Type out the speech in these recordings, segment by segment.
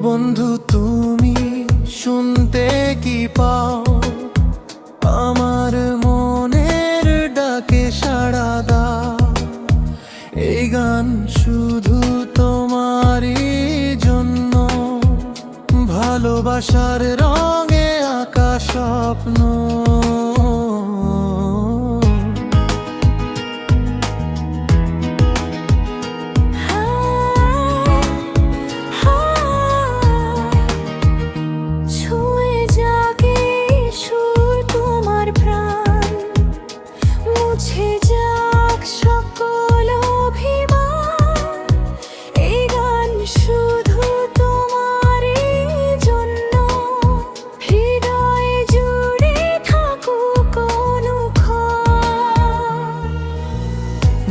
বন্ধু তুমি শুনতে কি পাও আমার মনের ডাকে সাড়া দাও। এই গান শুধু তোমারই জন্য, ভালোবাসার রঙে আঁকা স্বপ্ন।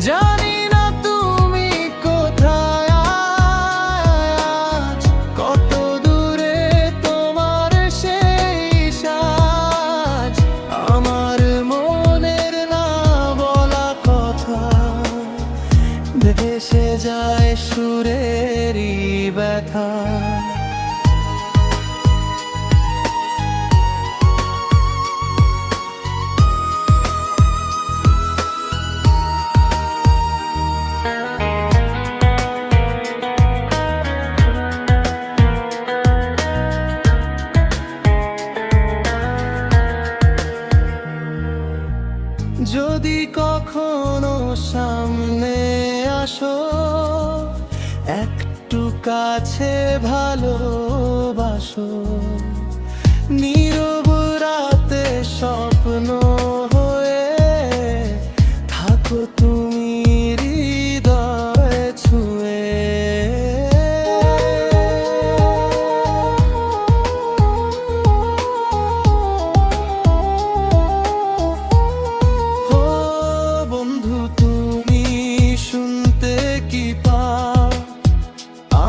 জানি না তুমি কোথায় আজ, কত দূরে তোমার সেই সাজ। আমার মনের না বলা কথা ভেসে যায় সুরেরই ব্যথা। যদি কখনো সামনে আসো, একটু কাছে ভালোবাসো। নীরব রাতে স্বপ্ন হয়ে থাকো তুমি হৃদয় ছুঁয়ে।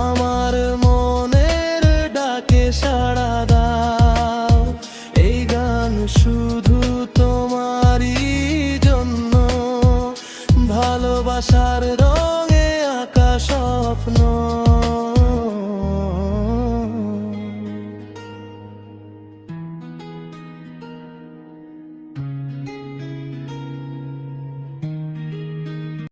আমার মনের ডাকে সাড়া দাও। এই গান শুধু তোমারই জন্য, ভালোবাসার রঙে আঁকা স্বপ্ন।